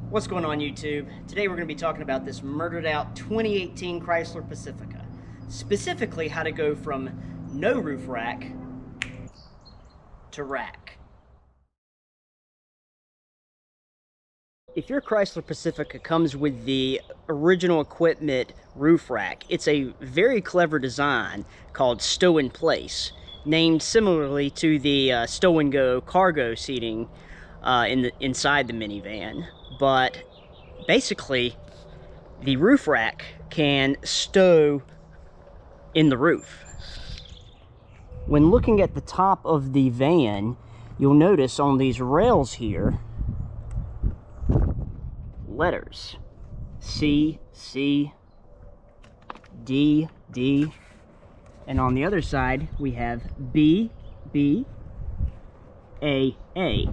What's going on, YouTube? Today we're going to be talking about this murdered out 2018 Chrysler Pacifica. Specifically, how to go from no roof rack to rack. If your Chrysler Pacifica comes with the original equipment roof rack, it's a very clever design called Stow in Place, named similarly to the Stow and Go cargo seating inside the minivan. But basically, the roof rack can stow in the roof. When looking at the top of the van, you'll notice on these rails here, letters. C, C, D, D, and on the other side, we have B, B, A, A.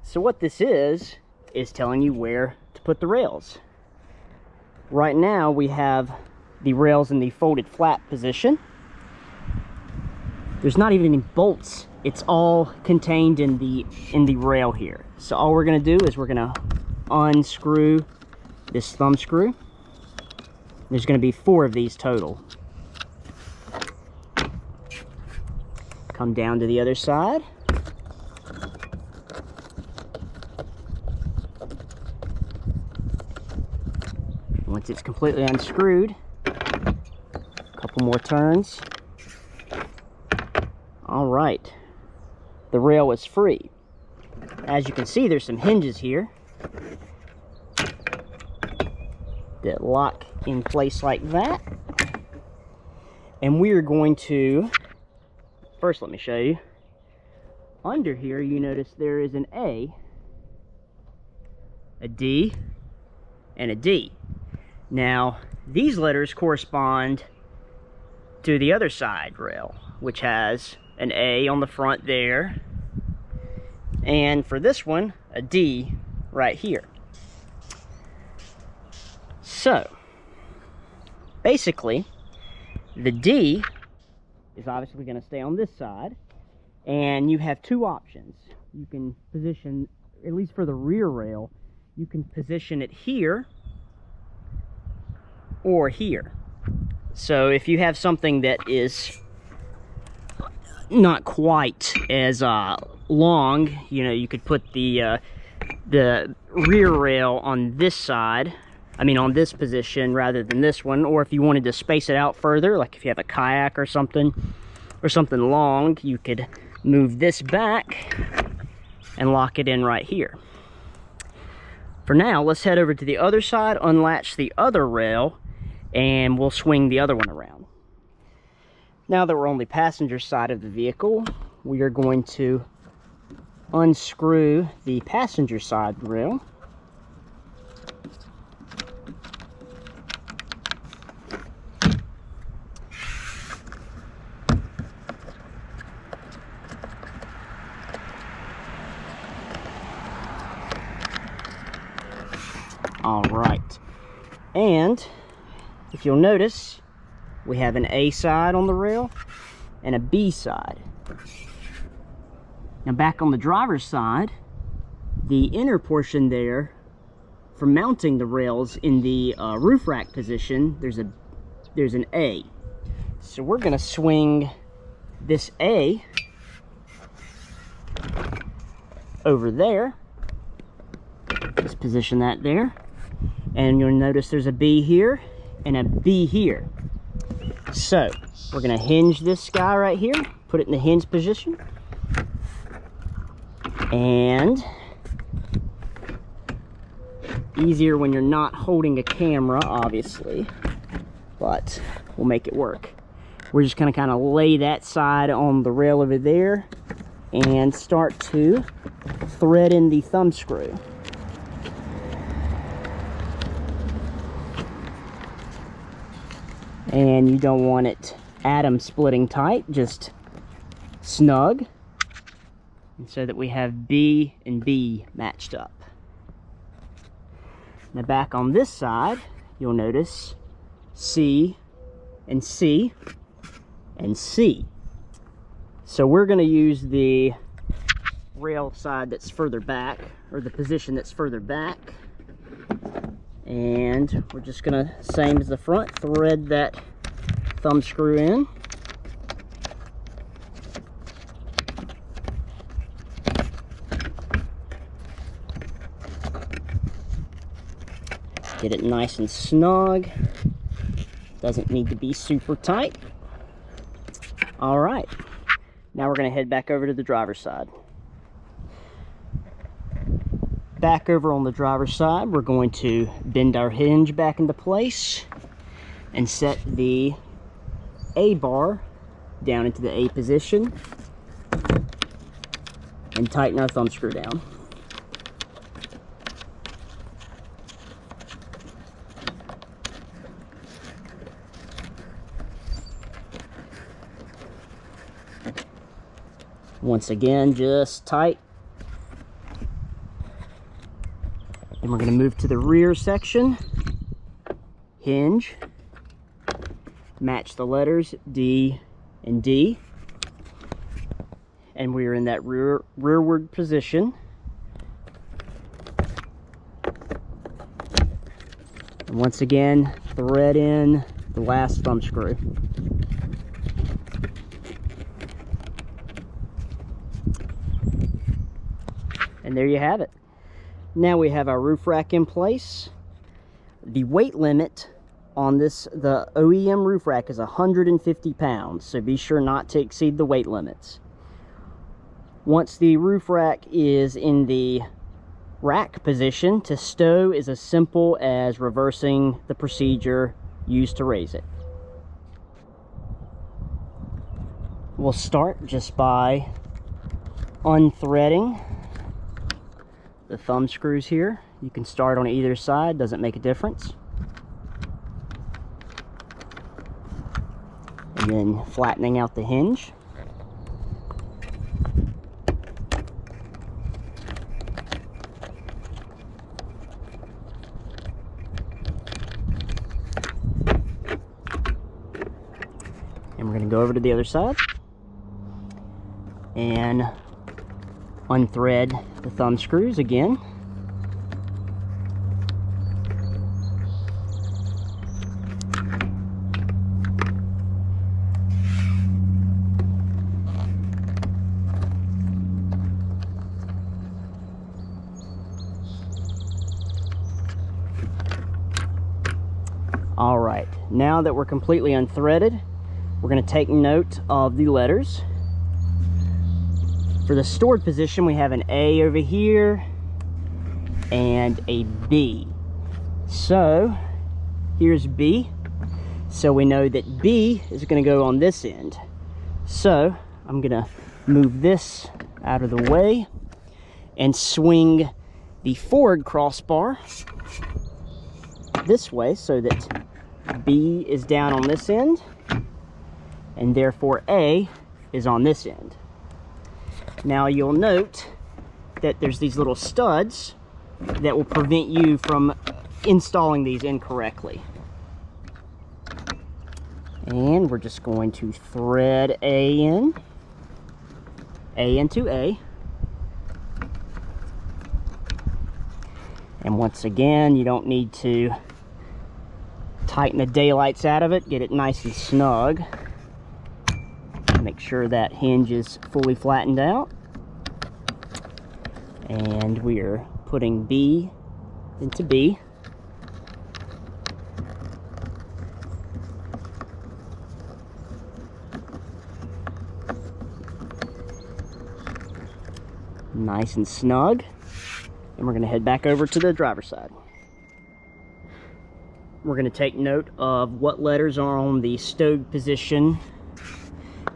So what this is telling you where to put the rails. Right now we have the rails in the folded flat position. There's not even any bolts. It's all contained in the rail here. So all we're gonna do is we're gonna unscrew this thumb screw. There's gonna be 4 of these total. Come down to the other side. Once it's completely unscrewed, a couple more turns. All right, the rail is free. As you can see, there's some hinges here that lock in place like that. And we are going to, first let me show you. Under here, you notice there is an A, D, and a D. Now, these letters correspond to the other side rail, which has an A on the front there, and for this one, a D right here. So, basically, the D is obviously going to stay on this side, and you have 2 options. You can position, at least for the rear rail, you can position it here or here. So if you have something that is not quite as long, you know, you could put the rear rail on this side, on this position rather than this one. Or if you wanted to space it out further, like if you have a kayak or something long, you could move this back and lock it in right here. For now, let's head over to the other side, unlatch the other rail, and we'll swing the other one around. Now that we're on the passenger side of the vehicle, we are going to unscrew the passenger side rail. All right, and if you'll notice, we have an A side on the rail and a B side. Now back on the driver's side, the inner portion there, for mounting the rails in the roof rack position, there's an A. So we're gonna swing this A over there. Just position that there. And you'll notice there's a B here and a B here. So we're gonna hinge this guy right here, put it in the hinge position, and easier when you're not holding a camera, obviously, but we'll make it work. We're just gonna kind of lay that side on the rail over there and start to thread in the thumb screw. And you don't want it atom splitting tight, just snug, and so that we have B and B matched up. Now back on this side, you'll notice C and C and C. So we're going to use the rail side that's further back, or the position that's further back. And we're just gonna, same as the front, thread that thumb screw in. Get it nice and snug. Doesn't need to be super tight. All right, now we're gonna head back over to the driver's side. Back over on the driver's side, we're going to bend our hinge back into place and set the A bar down into the A position and tighten our thumb screw down. Once again, just tight. Then we're going to move to the rear section. Hinge. Match the letters D and D. And we're in that rearward position. And once again, thread in the last thumb screw. And there you have it. Now we have our roof rack in place. The weight limit on this, the OEM roof rack, is 150 pounds, so be sure not to exceed the weight limits. Once the roof rack is in the rack position, to stow is as simple as reversing the procedure used to raise it. We'll start just by unthreading the thumb screws here. You can start on either side, doesn't make a difference. And then flattening out the hinge. And we're going to go over to the other side and unthread the thumb screws again. All right, now that we're completely unthreaded, we're going to take note of the letters. For the stored position, we have an A over here and a B. So here's B. So we know that B is going to go on this end. So I'm going to move this out of the way and swing the forward crossbar this way so that B is down on this end and therefore A is on this end. Now you'll note that there's these little studs that will prevent you from installing these incorrectly. And we're just going to thread A into A. And once again, you don't need to tighten the daylights out of it. Get it nice and snug. Make sure that hinge is fully flattened out. And we are putting B into B. Nice and snug. And we're going to head back over to the driver's side. We're going to take note of what letters are on the stowed position.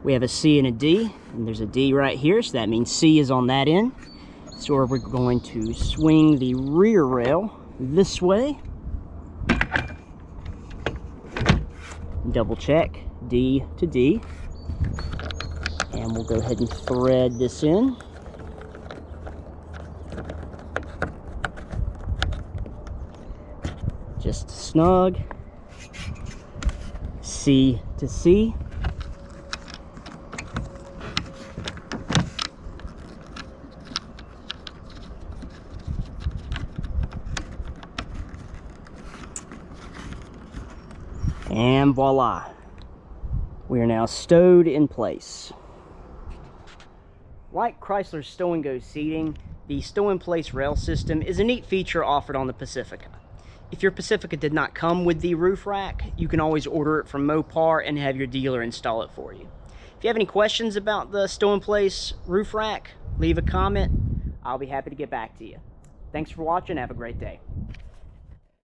We have a C and a D, and there's a D right here, so that means C is on that end. So we're going to swing the rear rail this way. Double check D to D. And we'll go ahead and thread this in. Just snug. C to C. And voila, we are now stowed in place. Like Chrysler's Stow and Go seating, the Stow in Place rail system is a neat feature offered on the Pacifica. If your Pacifica did not come with the roof rack, you can always order it from Mopar and have your dealer install it for you. If you have any questions about the Stow in Place roof rack, leave a comment. I'll be happy to get back to you. Thanks for watching. Have a great day.